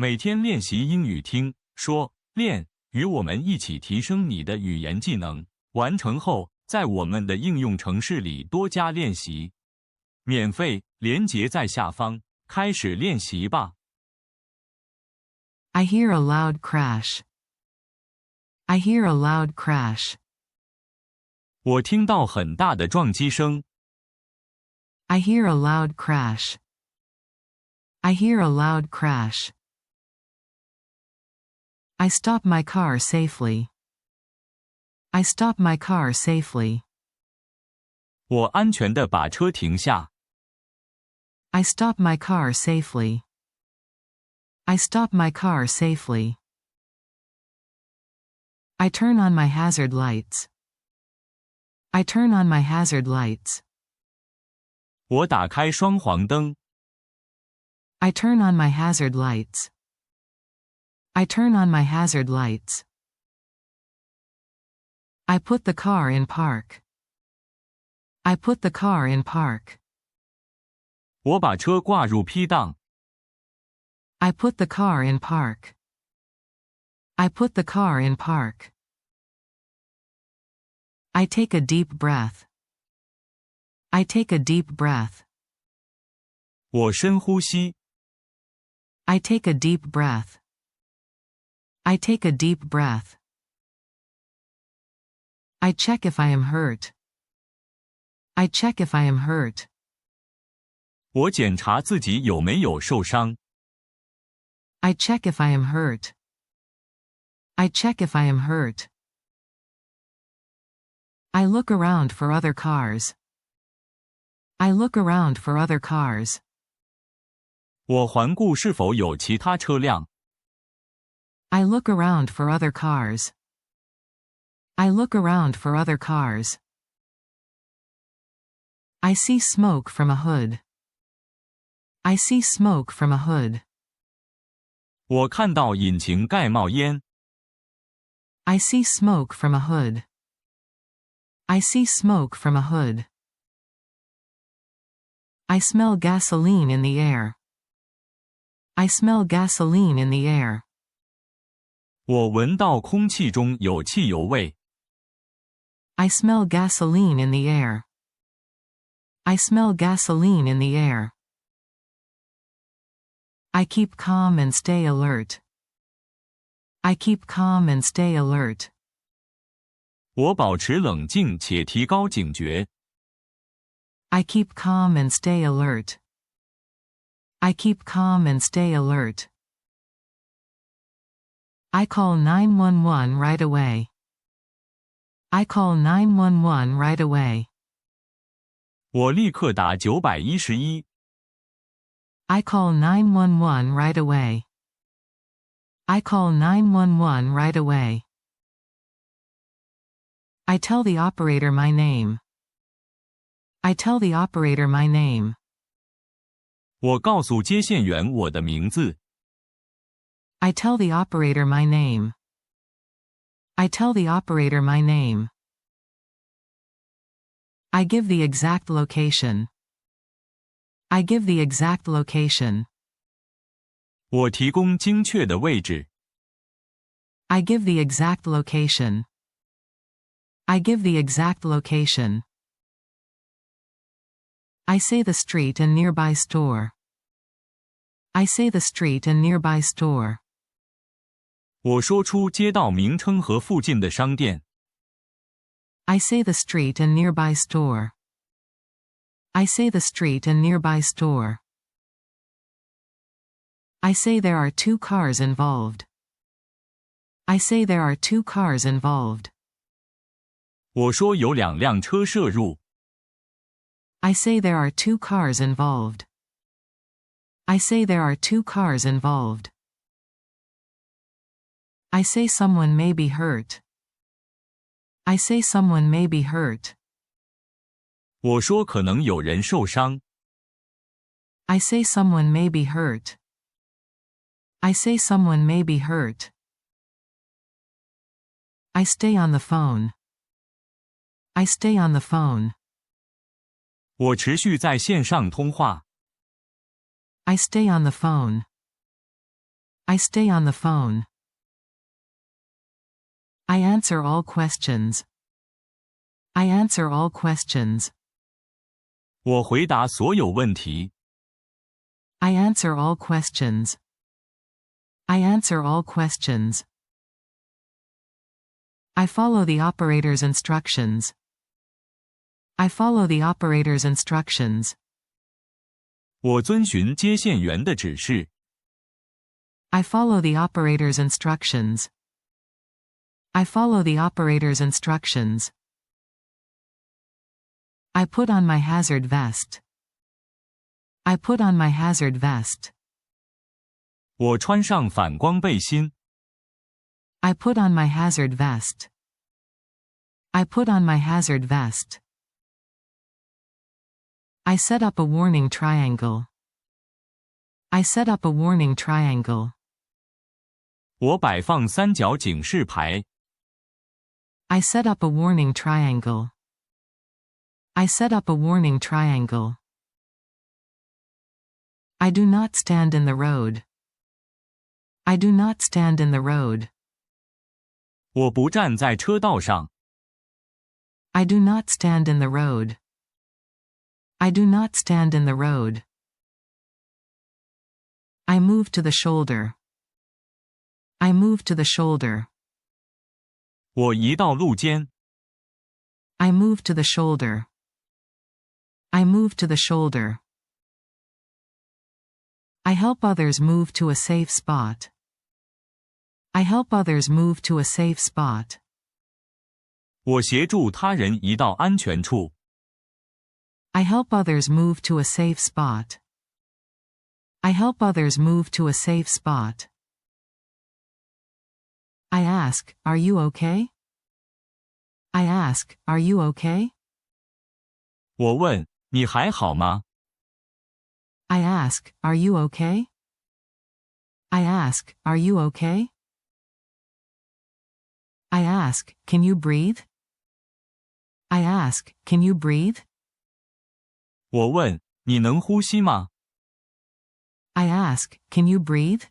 每天练习英语听、说、练，与我们一起提升你的语言技能。完成后，在我们的应用程式里多加练习。免费，连结在下方。开始练习吧。I hear a loud crash. I hear a loud crash. 我听到很大的撞击声。I hear a loud crash. I hear a loud crash. I stop my car safely. I stop my car safely. 我安全地把车停下。I stop my car safely. I stop my car safely. I turn on my hazard lights. I turn on my hazard lights. 我打开双黄灯。I turn on my hazard lights. I turn on my hazard lights. I put the car in park. I put the car in park. 我把车挂入 P 档。I put the car in park. I put the car in park. I take a deep breath. I take a deep breath. 我深呼吸。I take a deep breath. I take a deep breath. I check if I am hurt. I check if I am hurt. 我检查自己有没有受伤。I check if I am hurt. I check if I am hurt. I look around for other cars. I look around for other cars. 我环顾是否有其他车辆。I look around for other cars. I look around for other cars. I see smoke from a hood. I see smoke from a hood. 我看到引擎盖冒烟。I see smoke from a hood. I see smoke from a hood. I smell gasoline in the air. I smell gasoline in the air. 我闻到空气中有汽油味。I smell gasoline in the air. I smell gasoline in the air. I keep calm and stay alert. I keep calm and stay alert. 我保持冷静且提高警觉。I keep calm and stay alert. I keep calm and stay alert. I call 911 right away. I call 911 right away. 我立刻打911。I call 911 right away. I call 911 right away. I tell the operator my name. I tell the operator my name. 我告诉接线员我的名字。I tell the operator my name. I tell the operator my name. I give the exact location. I give the exact location. 我提供精确的位置。I give the exact location. I give the exact location. I say the street and nearby store. I say the street and nearby store. 我说出街道名称和附近的商店。I say the street and nearby store. I say the street and nearby store. I say there are 2 cars involved. I say there are 2 cars involved. 我说有2辆车涉入。I say there are 2 cars involved. I say there are 2 cars involved. I say someone may be hurt. I say someone may be hurt. 我说可能有人受伤。I say someone may be hurt. I say someone may be hurt. I stay on the phone. I stay on the phone. 我持续在线上通话。I stay on the phone. I stay on the phone. I answer all questions. I answer all questions. 我回答所有问题。I answer all questions. I answer all questions. I follow the operator's instructions. I follow the operator's instructions. 我遵循接线员的指示。I follow the operator's instructions. I follow the operator's instructions. I put on my hazard vest. I put on my hazard vest. 我穿上反光背心。I put on my hazard vest. I put on my hazard vest. I set up a warning triangle. I set up a warning triangle. 我摆放三角警示牌。I set up a warning triangle. I set up a warning triangle. I do not stand in the road. I do not stand in the road. 我不站在车道上。I do not stand in the road. I do not stand in the road. I move to the shoulder. I move to the shoulder. 我移到路肩。I move to the shoulder. I move to the shoulder. I help others move to a safe spot. I help others move to a safe spot. 我协助他人移到安全处。I help others move to a safe spot. I help others move to a safe spot. I ask, are you okay? I ask, are you okay? 我问，你还好吗？ I ask, are you okay? I ask, are you okay? I ask, can you breathe? I ask, can you breathe? 我问，你能呼吸吗？ I ask, can you breathe?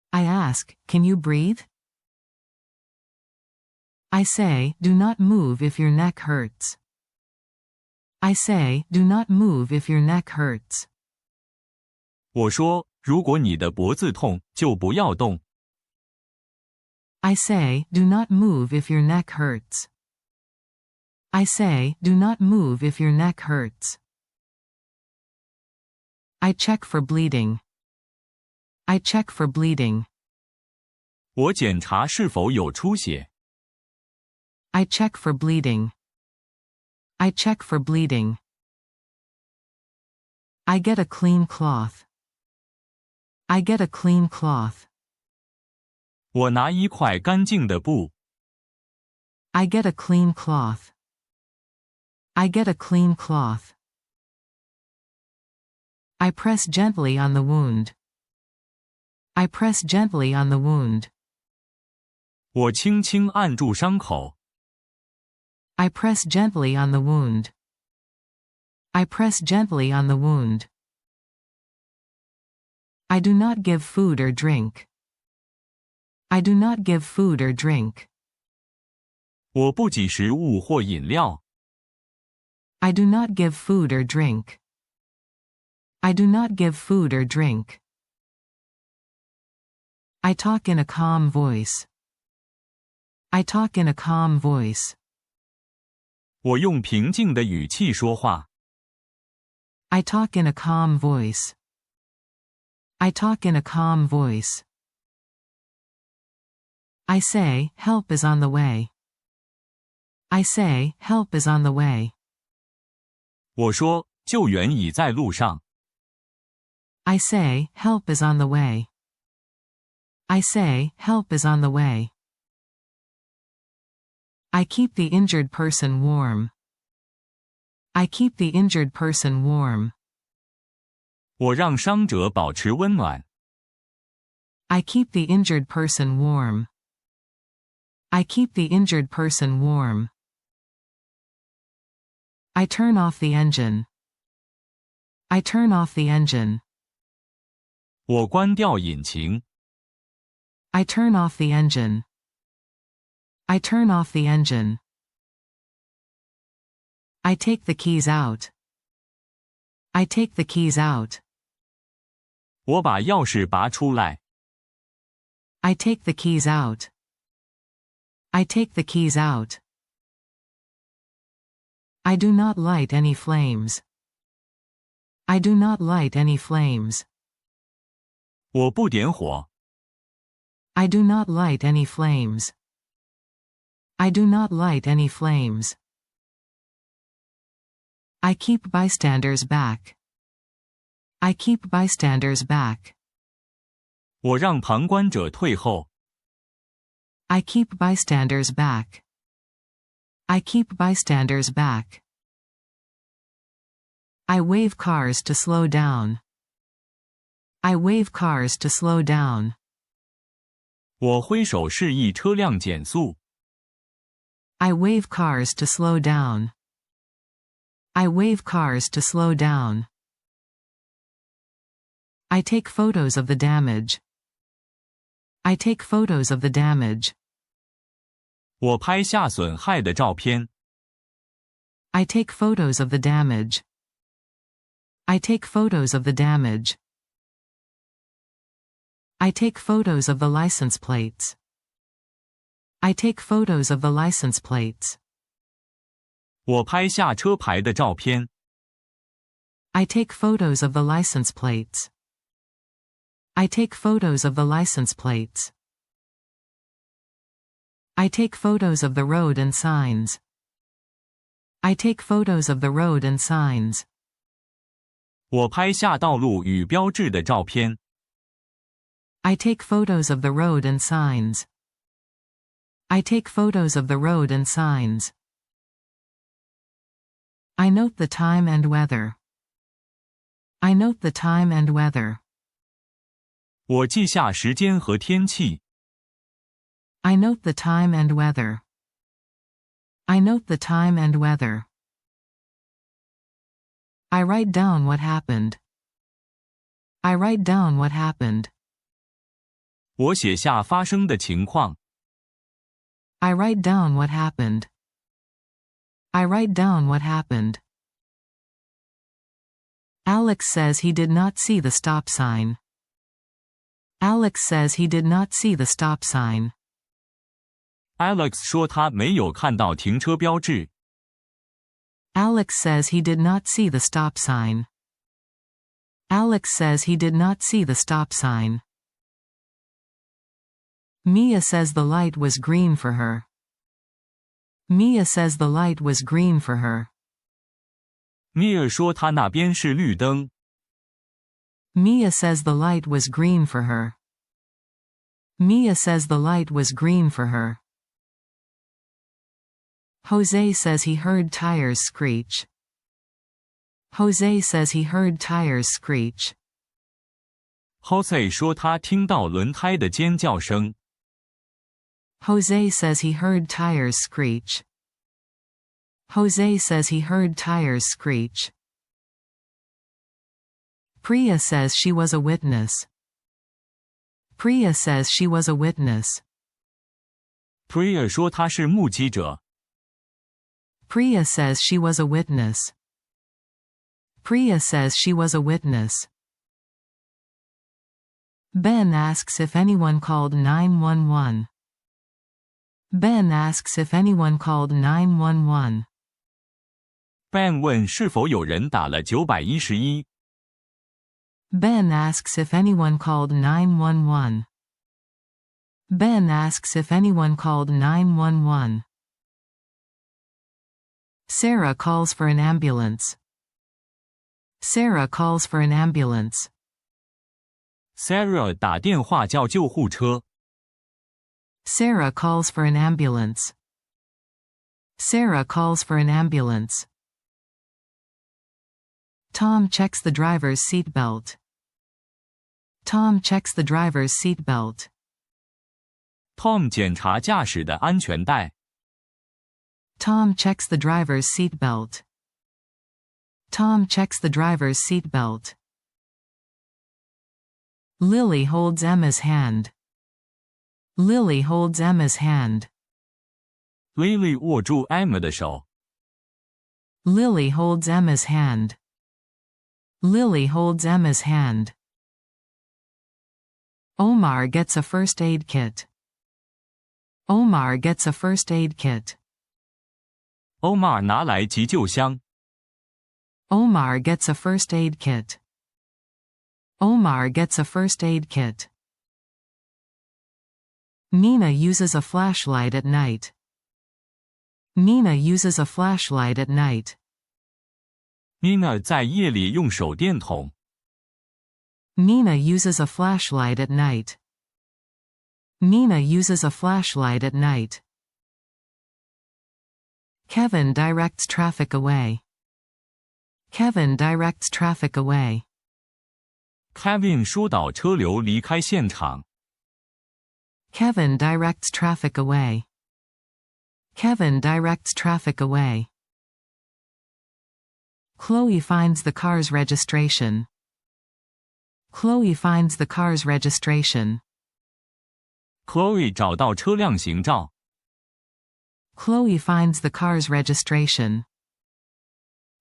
I ask, can you breathe? I say, do not move if your neck hurts. I say, do not move if your neck hurts. 我说，如果你的脖子痛，就不要动。I say, do not move if your neck hurts. I say, do not move if your neck hurts. I check for bleeding. I check for bleeding. 我检查是否有出血。I check for bleeding. I check for bleeding. I get a clean cloth. I get a clean cloth. 我拿一块干净的布。I get a clean cloth. I get a clean cloth. I press gently on the wound. I press gently on the wound. 我轻轻按住伤口。I press gently on the wound. I press gently on the wound. I do not give food or drink. I do not give food or drink. 我不给食物或饮料。I do not give food or drink. I do not give food or drink. I talk in a calm voice. I talk in a calm voice. 我用平静的语气说话。I talk in a calm voice. I talk in a calm voice. I say, help is on the way. I say, help is on the way. 我说，救援已在路上。I say, help is on the way. I say, help is on the way. I keep the injured person warm. I keep the injured person warm. 我让伤者保持温暖。I keep the injured person warm. I keep the injured person warm. I turn off the engine. I turn off the engine. 我关掉引擎。I turn off the engine. I turn off the engine. I take the keys out. I take the keys out. 我把钥匙拔出来。I take the keys out. I take the keys out. I do not light any flames. I do not light any flames. 我不点火。I do not light any flames. I do not light any flames. I keep bystanders back. I keep bystanders back. 我让旁观者退后。I keep bystanders back. I keep bystanders back. I wave cars to slow down. I wave cars to slow down. 我挥手示意车辆减速。I wave cars to slow down. I wave cars to slow down. I take photos of the damage. I take photos of the damage. 我拍下损害的照片。I take photos of the damage. I take photos of the damage. I take photos of the license plates. I take photos of the license plates. 我拍下车牌的照片。I take photos of the license plates. I take photos of the license plates. I take photos of the road and signs. I take photos of the road and signs. 我拍下道路与标志的照片。I take photos of the road and signs. I take photos of the road and signs. I note the time and weather. I note the time and weather. 我记下时间和天气。I note the time and weather. I note the time and weather. I write down what happened. I write down what happened. 我写下发生的情况。I write down what happened. I write down what happened. Alex says he did not see the stop sign. Alex says he did not see the stop sign. Alex 说他没有看到停车标志。Alex says he did not see the stop sign. Alex says he did not see the stop sign. Mia says the light was green for her. Mia says the light was green for her. 米尔说他那边是绿灯。Mia says the light was green for her. Mia says the light was green for her. Jose says he heard tires screech. Jose says he heard tires screech. Jose 说他听到轮胎的尖叫声。Jose says he heard tires screech. Jose says he heard tires screech. Priya says she was a witness. Priya says she was a witness. Priya 说他是目击者。Priya says she was a witness. Priya says she was a witness. Ben asks if anyone called 911. Ben asks if anyone called 911. Ben 问是否有人打了911。Ben asks if anyone called 911. Ben asks if anyone called 911. Sarah calls for an ambulance. Sarah calls for an ambulance. Sarah 打电话叫救护车。Sarah calls for an ambulance. Sarah calls for an ambulance. Tom checks the driver's seatbelt. Tom checks the driver's seatbelt. Tom 检查驾驶的安全带。Tom checks the driver's seatbelt. Tom checks the driver's seatbelt. Lily holds Emma's hand. Lily holds Emma's hand. Lily 握住 Emma 的手。Lily holds Emma's hand. Lily holds Emma's hand. Omar gets a first aid kit. Omar gets a first aid kit. Omar 拿来急救箱。Omar gets a first aid kit. Omar gets a first aid kit. Nina uses a flashlight at night. Nina uses a flashlight at night. Nina 在夜里用手电筒。Nina uses a flashlight at night. Nina uses a flashlight at night. Kevin directs traffic away. Kevin directs traffic away. Kevin 疏导车流离开现场。Kevin directs traffic away. Kevin directs traffic away. Chloe finds the car's registration. Chloe finds the car's registration. Chloe 找到车辆行照。Chloe finds the car's registration.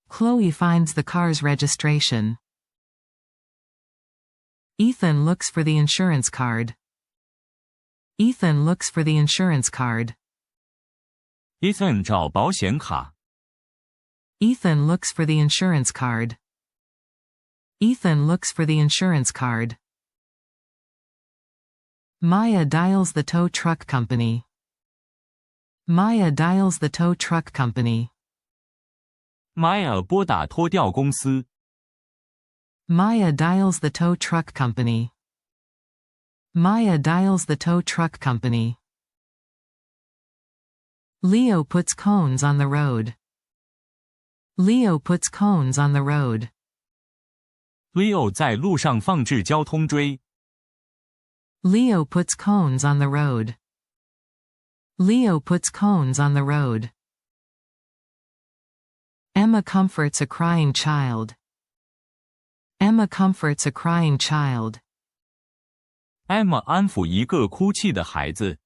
Chloe finds the car's registration. Ethan looks for the insurance card. Ethan looks for the insurance card. Ethan 找保险卡。Ethan looks for the insurance card. Ethan looks for the insurance card. Maya dials the tow truck company. Maya dials the tow truck company. Maya 拨打拖吊公司。Maya dials the tow truck company. Maya dials the tow truck company. Leo puts cones on the road. Leo puts cones on the road. Leo 在路上放置交通锥。Leo puts cones on the road. Leo puts cones on the road. Emma comforts a crying child. Emma comforts a crying child. Emma 安抚一个哭泣的孩子。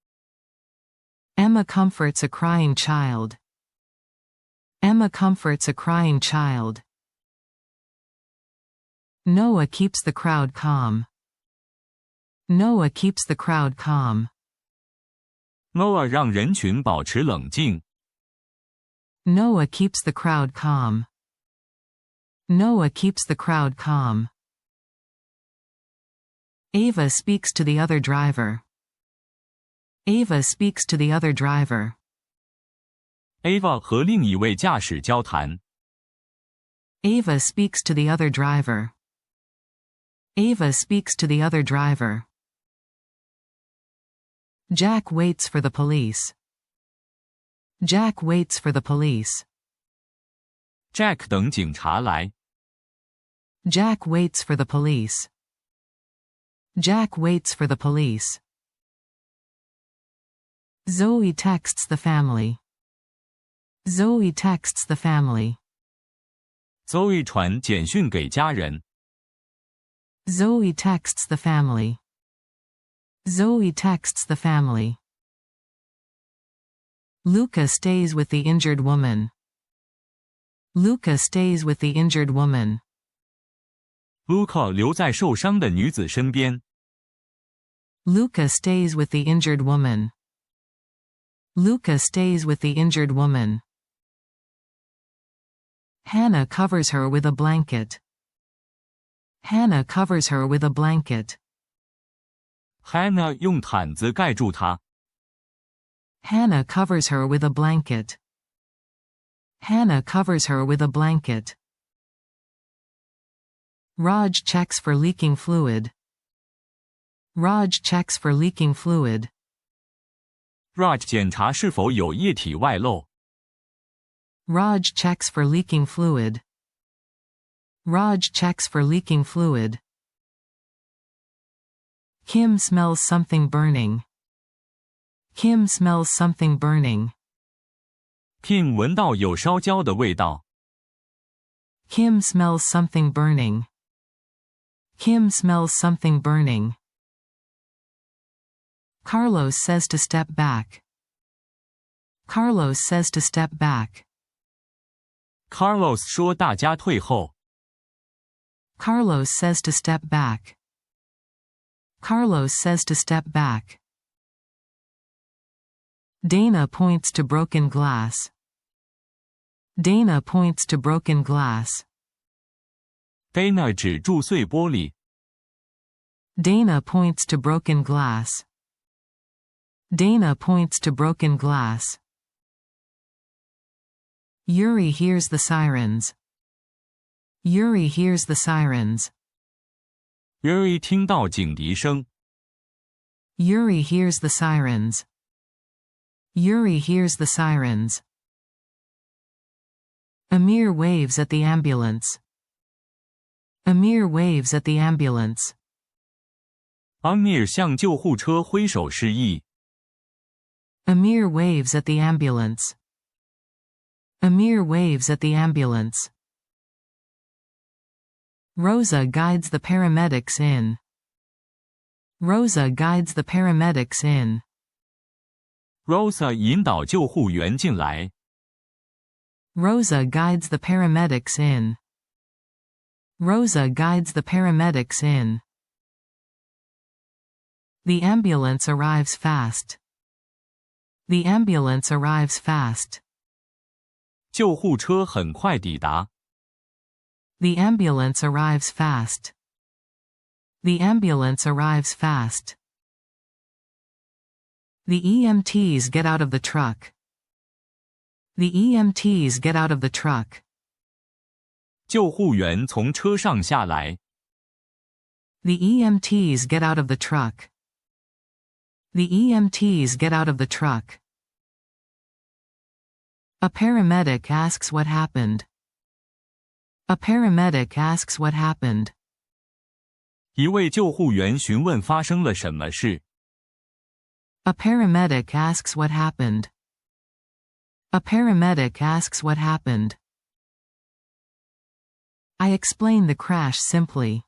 Emma comforts a crying child. Emma comforts a crying child. Noah keeps the crowd calm. Noah keeps the crowd calm. Noah 让人群保持冷静。Noah keeps the crowd calm. Noah keeps the crowd calm. Ava speaks to the other driver. Ava speaks to the other driver. Ava 和另一位驾驶交谈。Ava speaks to the other driver. Ava speaks to the other driver. Jack waits for the police. Jack waits for the police. Jack 等警察来。Jack waits for the police. Jack waits for the police. Zoe texts the family. Zoe texts the family. Zoe 传简讯给家人。Zoe texts the family. Zoe texts the family. Luca stays with the injured woman. Luca stays with the injured woman. Luca 留在受伤的女子身边。Luca stays with the injured woman. Luca stays with the injured woman. Hannah covers her with a blanket. Hannah covers her with a blanket. Hannah 用毯子盖住她。Hannah covers her with a blanket. Hannah covers her with a blanket. Raj checks for leaking fluid. Raj checks for leaking fluid. Raj 检查是否有液体外漏。Raj checks for leaking fluid. Raj checks for leaking fluid. Kim smells something burning. Kim smells something burning. Kim 闻到有烧焦的味道。Kim smells something burning. Kim smells something burning. Carlos says to step back. Carlos says to step back. Carlos 说大家退后。Carlos says to step back. Carlos says to step back. Dana points to broken glass. Dana points to broken glass. Dana 指住碎玻璃。Dana points to broken glass. Dana points to broken glass. Yuri hears the sirens. Yuri hears the sirens. Yuri 听到警笛声。Yuri hears the sirens. Yuri hears the sirens. Amir waves at the ambulance. Amir waves at the ambulance. Amir 向救护车挥手示意。Amir waves at the ambulance. Amir waves at the ambulance. Rosa guides the paramedics in. Rosa guides the paramedics in. Rosa 引导救护员进来。Rosa guides the paramedics in. Rosa guides the paramedics in. The ambulance arrives fast. The ambulance arrives fast. 救护车很快抵达。The ambulance arrives fast. The ambulance arrives fast. The EMTs get out of the truck. The EMTs get out of the truck. 救护员从车上下来。The EMTs get out of the truck. The EMTs get out of the truck. A paramedic asks what happened. A paramedic asks what happened. 一位救护员询问发生了什么事。A paramedic asks what happened. A paramedic asks what happened. I explain the crash simply.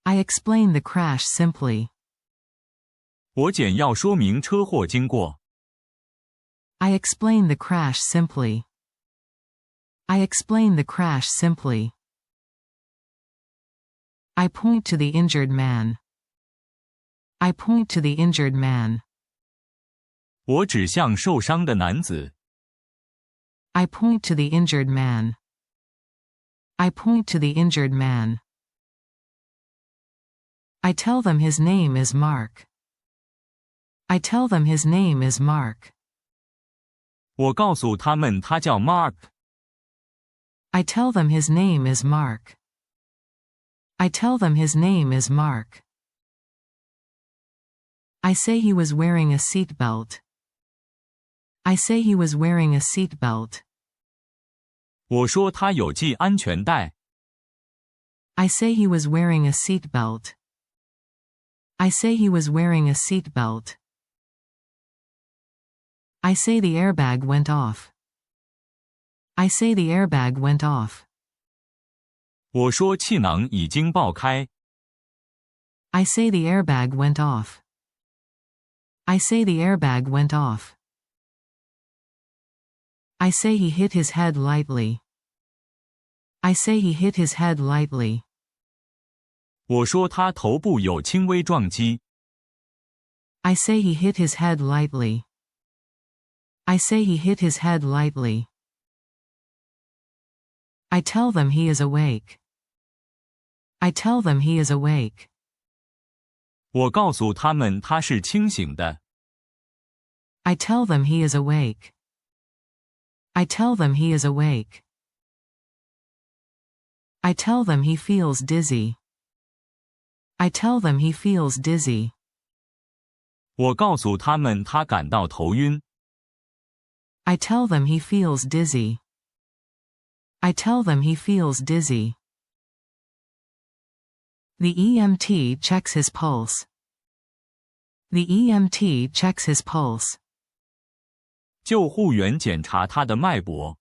I explain the crash simply. 我简要说明车祸经过。I explain the crash simply. I explain the crash simply. I point to the injured man. I point to the injured man. 我指向受伤的男子。I point to the injured man. I point to the injured man. I tell them his name is Mark. I tell them his name is Mark. 我告诉他们他叫 Mark。I tell them his name is Mark. I tell them his name is Mark. I say he was wearing a seatbelt. I say he was wearing a seatbelt. 我说他有系安全带。I say he was wearing a seatbelt. I say he was wearing a seatbelt. I say the airbag went off. I say the airbag went off. 我说气囊已经爆开。I say the airbag went off. I say the airbag went off. I say he hit his head lightly. I say he hit his head lightly. 我说他头部有轻微撞击。I say he hit his head lightly. I say he hit his head lightly. I tell them he is awake. I tell them he is awake. 我告诉他们他是清醒的。I tell them he is awake. I tell them he is awake. I tell them he feels dizzy. I tell them he feels dizzy. 我告诉他们他感到头晕。I tell them he feels dizzy. I tell them he feels dizzy. The EMT checks his pulse. The EMT checks his pulse. 救护员检查他的脉搏。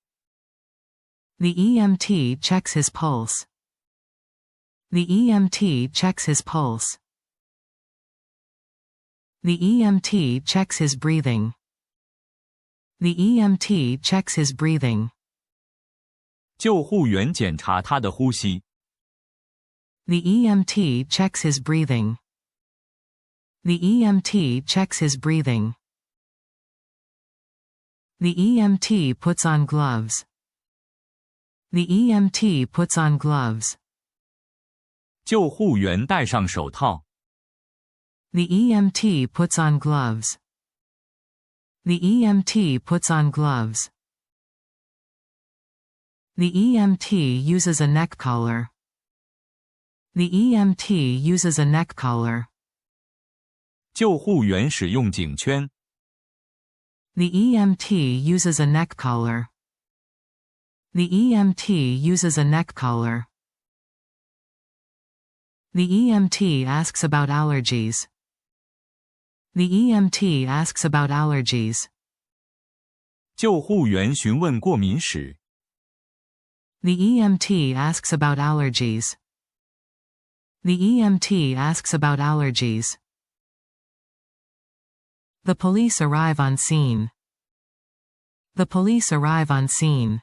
The EMT checks his pulse. The EMT checks his pulse. The EMT checks his breathing. The EMT checks his breathing. 救护员检查他的呼吸。The EMT checks his breathing. The EMT checks his breathing. The EMT puts on gloves. The EMT puts on gloves. 救护员戴上手套。The EMT puts on gloves. The EMT puts on gloves. The EMT uses a neck collar. The EMT uses a neck collar. 救护员使用颈圈。The EMT uses a neck collar. The EMT uses a neck collar. The EMT asks about allergies. The EMT asks about allergies. 救护员询问过敏史。The EMT asks about allergies. The EMT asks about allergies. The police arrive on scene. The police arrive on scene.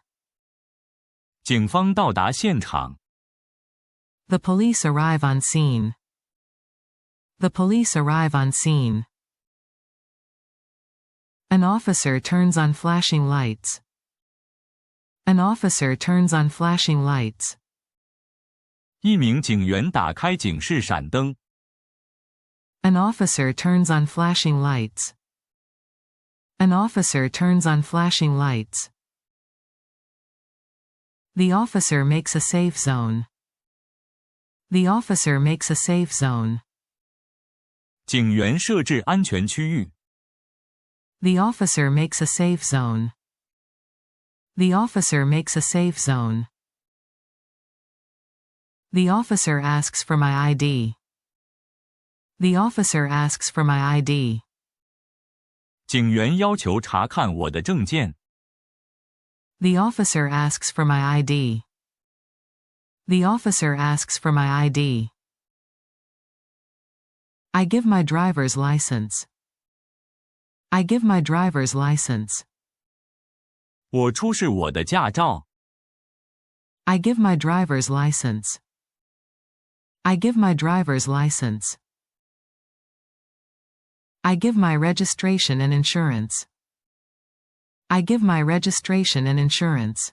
警方到达现场。The police arrive on scene. The police arrive on scene. An officer turns on flashing lights. An officer turns on flashing lights. 一名警员打开警示闪灯。An officer turns on flashing lights. An officer turns on flashing lights. The officer makes a safe zone. The officer makes a safe zone. 警员设置安全区域。The officer makes a safe zone. The officer makes a safe zone. The officer asks for my ID. The officer asks for my ID. 警员要求查看我的证件。The officer asks for my ID. The officer asks for my ID. I give my driver's license. I give my driver's license. 我出示我的驾照。I give my driver's license. I give my driver's license. I give my registration and insurance. I give my registration and insurance.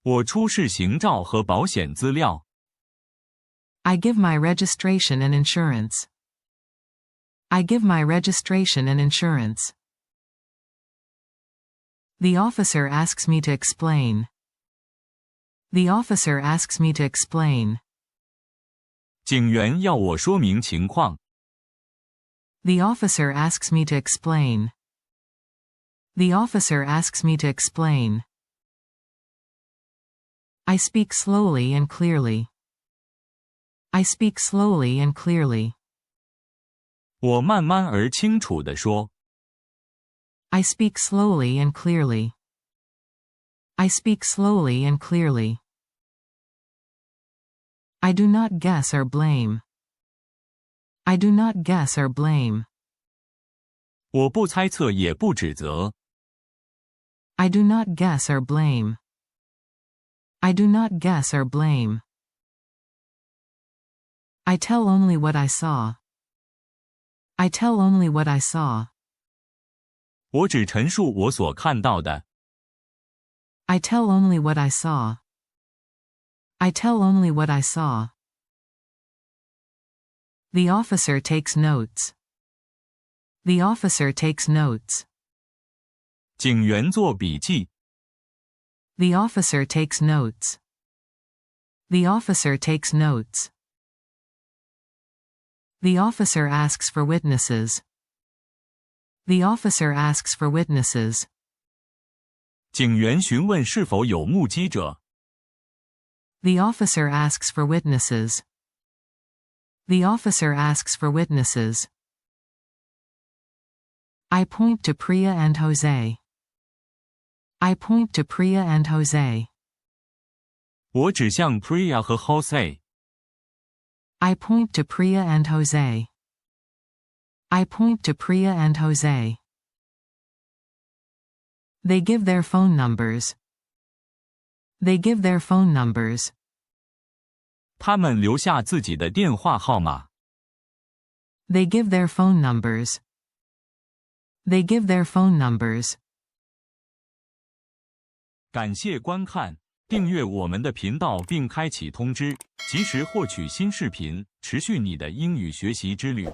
我出示行照和保险资料。I give my registration and insurance. I give my registration and insurance. The officer asks me to explain. The officer asks me to explain. 警员要我说明情况。The officer asks me to explain. The officer asks me to explain. I speak slowly and clearly. I speak slowly and clearly. 我慢慢而清楚地说。I speak slowly and clearly. I speak slowly and clearly. I do not guess or blame. I do not guess or blame. 我不猜测也不指责。I do not guess or blame. I do not guess or blame. I tell only what I saw. I tell only what I saw. 我只陈述我所看到的。I tell only what I saw. I tell only what I saw. The officer takes notes. The officer takes notes. 警员做笔记。The officer takes notes. The officer takes notes. The officer asks for witnesses. The officer asks for witnesses. 警员询问是否有目击者。The officer asks for witnesses. The officer asks for witnesses. I point to Priya and Jose. I point to Priya and Jose. 我指向 Priya 和 Jose. I point to Priya and Jose. I point to Priya and Jose. They give their phone numbers. They give their phone numbers. 他们留下自己的电话号码。They give their phone numbers. They give their phone numbers. 感谢观看，订阅我们的频道并开启通知，及时获取新视频，持续你的英语学习之旅。